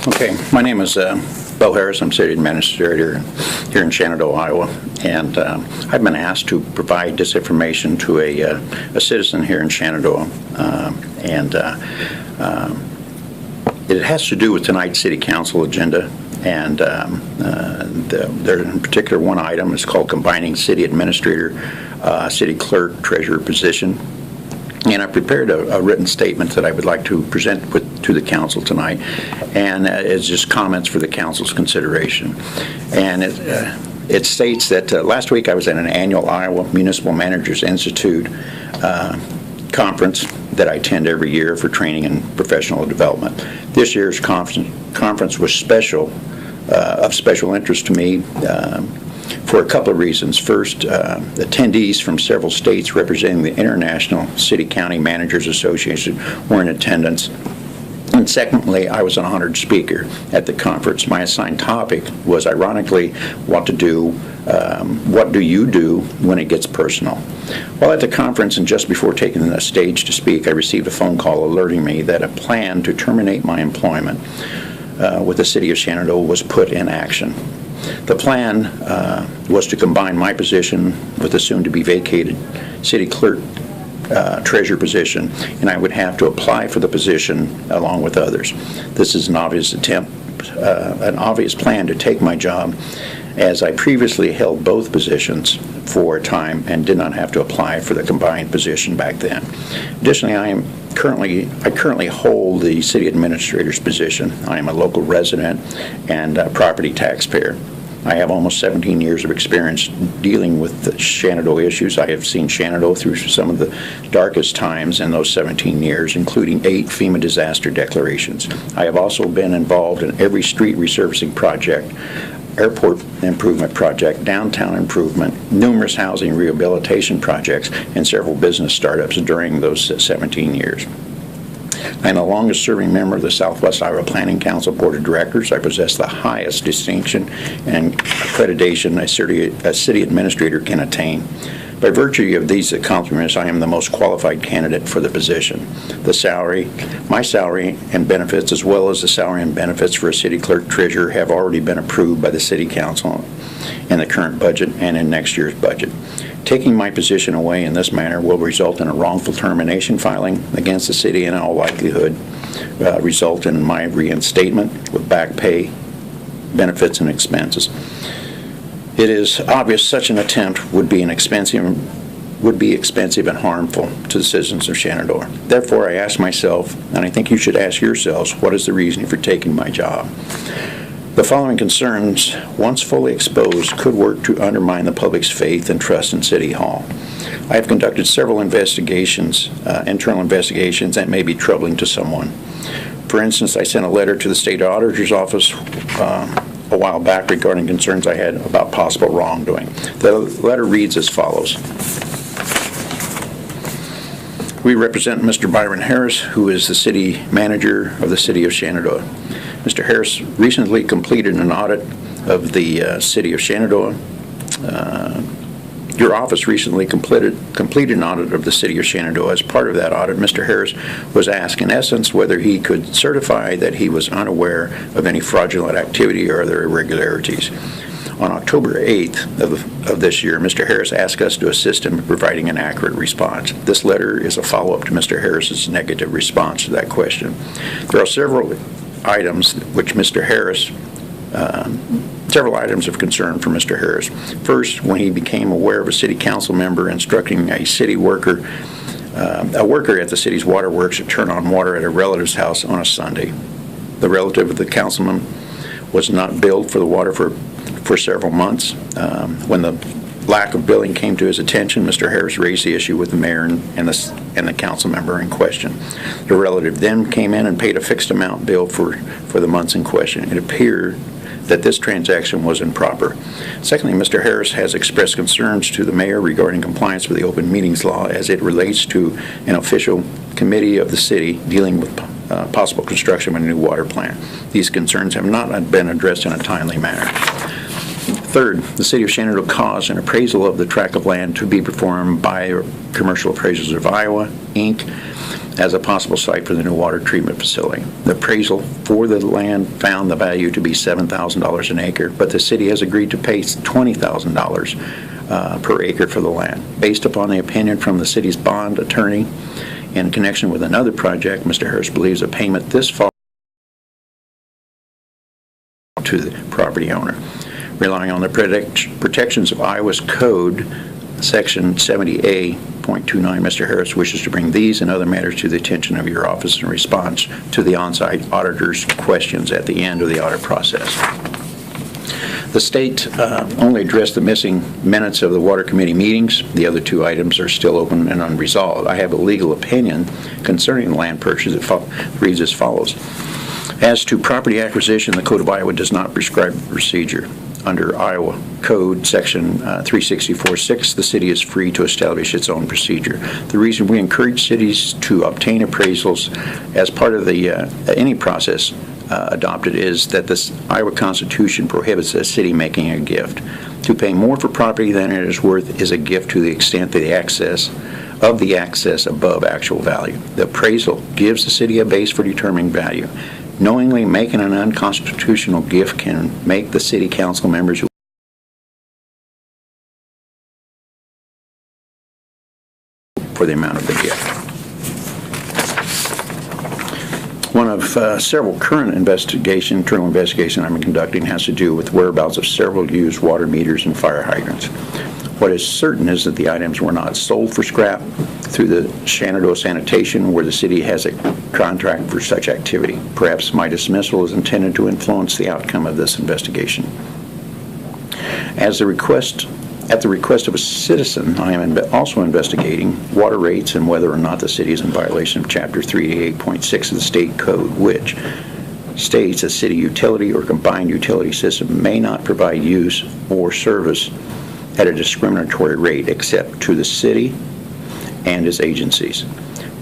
Okay, my name is Bo Harris. I'm city administrator here in Shenandoah, Iowa, and I've been asked to provide this information to a citizen here in Shenandoah, and it has to do with tonight's city council agenda. And there, in particular, one item is called combining city administrator, city clerk, treasurer position. And I prepared a written statement that I would like to present to the council tonight, and it's just comments for the council's consideration. And it states that last week I was at an annual Iowa Municipal Managers Institute conference that I attend every year for training and professional development. This year's conference was of special interest to me for a couple of reasons. First, attendees from several states representing the International City-County Managers Association were in attendance. And secondly, I was an honored speaker at the conference. My assigned topic was, ironically, what do you do when it gets personal? While at the conference and just before taking the stage to speak, I received a phone call alerting me that a plan to terminate my employment with the city of Shenandoah was put in action. The plan was to combine my position with the soon-to-be vacated city clerk treasurer position, and I would have to apply for the position along with others. This is an obvious plan to take my job, as I previously held both positions for a time and did not have to apply for the combined position back then. Additionally, I currently hold the city administrator's position. I am a local resident and a property taxpayer. I have almost 17 years of experience dealing with the Shenandoah issues. I have seen Shenandoah through some of the darkest times in those 17 years, including 8 FEMA disaster declarations. I have also been involved in every street resurfacing project, airport improvement project, downtown improvement, numerous housing rehabilitation projects, and several business startups during those 17 years. I am the longest serving member of the Southwest Iowa Planning Council Board of Directors. I possess the highest distinction and accreditation a city administrator can attain. By virtue of these accomplishments, I am the most qualified candidate for the position. My salary and benefits, as well as the salary and benefits for a city clerk treasurer, have already been approved by the city council in the current budget and in next year's budget. Taking my position away in this manner will result in a wrongful termination filing against the city, and in all likelihood result in my reinstatement with back pay, benefits, and expenses. It is obvious such an attempt would be expensive and harmful to the citizens of Shenandoah. Therefore, I ask myself, and I think you should ask yourselves, what is the reason for taking my job? The following concerns, once fully exposed, could work to undermine the public's faith and trust in City Hall. I have conducted several investigations, internal investigations, that may be troubling to someone. For instance, I sent a letter to the State Auditor's Office a while back regarding concerns I had about possible wrongdoing. The letter reads as follows. We represent Mr. Byron Harris, who is the city manager of the city of Shenandoah. Mr. Harris recently completed an audit of the city of Shenandoah. Your office recently completed an audit of the city of Shenandoah. As part of that audit, Mr. Harris was asked, in essence, whether he could certify that he was unaware of any fraudulent activity or other irregularities. On October 8th of this year, Mr. Harris asked us to assist him in providing an accurate response. This letter is a follow-up to Mr. Harris's negative response to that question. There are several items of concern for Mr. Harris. First, when he became aware of a city council member instructing a worker at the city's waterworks to turn on water at a relative's house on a Sunday. The relative of the councilman was not billed for the water for several months. When the lack of billing came to his attention, Mr. Harris raised the issue with the mayor and the council member in question. The relative then came in and paid a fixed amount bill for the months in question. It appeared that this transaction was improper. Secondly, Mr. Harris has expressed concerns to the mayor regarding compliance with the open meetings law as it relates to an official committee of the city dealing with possible construction of a new water plant. These concerns have not been addressed in a timely manner. Third, the City of Shenandoah caused an appraisal of the tract of land to be performed by Commercial Appraisals of Iowa, Inc., as a possible site for the new water treatment facility. The appraisal for the land found the value to be $7,000 an acre, but the city has agreed to pay $20,000 per acre for the land. Based upon the opinion from the city's bond attorney in connection with another project, Mr. Harris believes a payment this fall to the property owner. Relying on the protections of Iowa's code, Section 70A.29, Mr. Harris wishes to bring these and other matters to the attention of your office in response to the on-site auditor's questions at the end of the audit process. The state only addressed the missing minutes of the Water Committee meetings. The other two items are still open and unresolved. I have a legal opinion concerning land purchase that reads as follows. As to property acquisition, the Code of Iowa does not prescribe procedure. Under Iowa Code Section 364.6, the city is free to establish its own procedure. The reason we encourage cities to obtain appraisals as part of the any process adopted is that the Iowa Constitution prohibits a city making a gift. To pay more for property than it is worth is a gift to the extent that the access above actual value. The appraisal gives the city a base for determining value. Knowingly making an unconstitutional gift can make the city council members for the amount of the gift. One of several current internal investigation I'm conducting has to do with whereabouts of several used water meters and fire hydrants. What is certain is that the items were not sold for scrap through the Shenandoah Sanitation, where the city has a contract for such activity. Perhaps my dismissal is intended to influence the outcome of this investigation. At the request of a citizen, I am also investigating water rates and whether or not the city is in violation of Chapter 388.6 of the state code, which states a city utility or combined utility system may not provide use or service at a discriminatory rate except to the city and its agencies.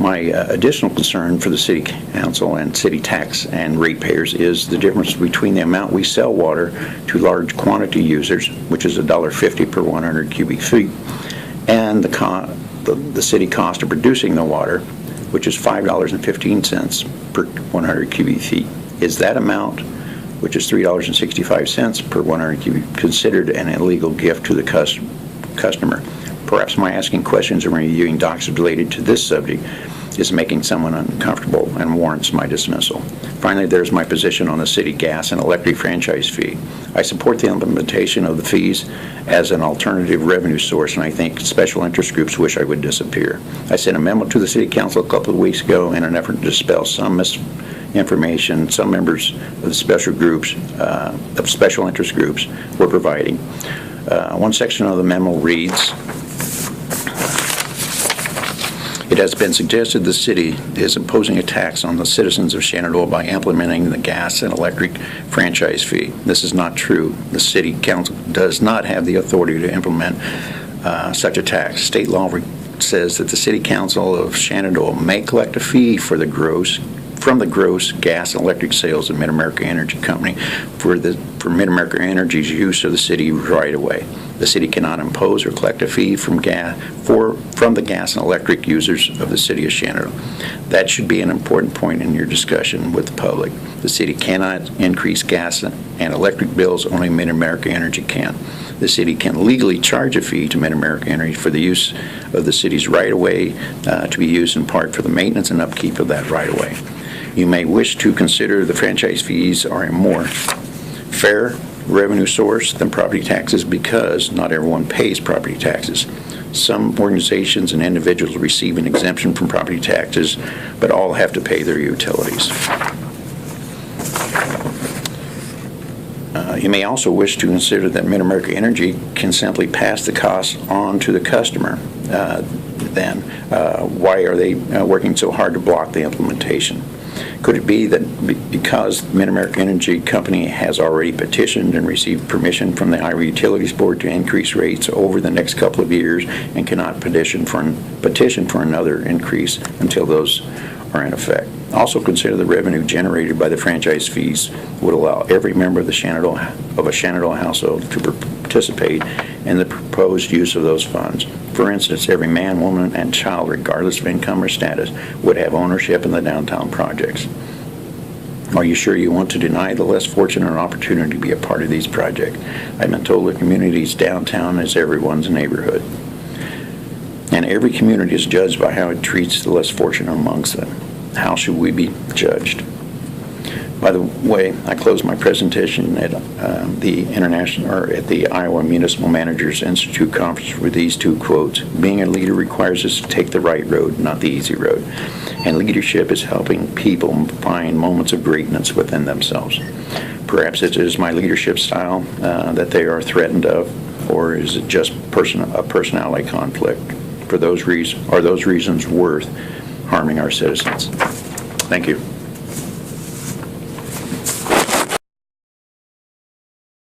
My additional concern for the city council and city tax and ratepayers is the difference between the amount we sell water to large quantity users, which is $1.50 per 100 cubic feet, and the city cost of producing the water, which is $5.15 per 100 cubic feet. Is that amount, which is $3.65 per 100 cubic, considered an illegal gift to the customer? Perhaps my asking questions and reviewing documents related to this subject is making someone uncomfortable and warrants my dismissal. Finally, there's my position on the city gas and electric franchise fee. I support the implementation of the fees as an alternative revenue source, and I think special interest groups wish I would disappear. I sent a memo to the city council a couple of weeks ago in an effort to dispel some misinformation some members of the special interest groups were providing. One section of the memo reads, it has been suggested the city is imposing a tax on the citizens of Shenandoah by implementing the gas and electric franchise fee. This is not true. The city council does not have the authority to implement such a tax. State law says that the city council of Shenandoah may collect a fee from the gross gas and electric sales of Mid-America Energy Company for Mid-America Energy's use of the city right-of-way. The city cannot impose or collect a fee from the gas and electric users of the city of Shenandoah. That should be an important point in your discussion with the public. The city cannot increase gas and electric bills, only Mid-America Energy can. The city can legally charge a fee to Mid-America Energy for the use of the city's right-of-way to be used in part for the maintenance and upkeep of that right-of-way. You may wish to consider the franchise fees are a more fair revenue source than property taxes because not everyone pays property taxes. Some organizations and individuals receive an exemption from property taxes, but all have to pay their utilities. You may also wish to consider that Mid-America Energy can simply pass the cost on to the customer. Then why are they working so hard to block the implementation? Could it be that because Mid-America Energy Company has already petitioned and received permission from the Iowa Utilities Board to increase rates over the next couple of years and cannot petition for another increase until those are in effect? Also consider the revenue generated by the franchise fees would allow every member of a Shenandoah household to participate in the proposed use of those funds. For instance, every man, woman, and child, regardless of income or status, would have ownership in the downtown projects. Are you sure you want to deny the less fortunate an opportunity to be a part of these projects? I've been told the community's downtown is everyone's neighborhood. And every community is judged by how it treats the less fortunate amongst them. How should we be judged? By the way, I closed my presentation at the Iowa Municipal Managers Institute conference with these two quotes. Being a leader requires us to take the right road, not the easy road. And leadership is helping people find moments of greatness within themselves. Perhaps it is my leadership style that they are threatened of, or is it just a personality conflict? Are those reasons worth harming our citizens? Thank you.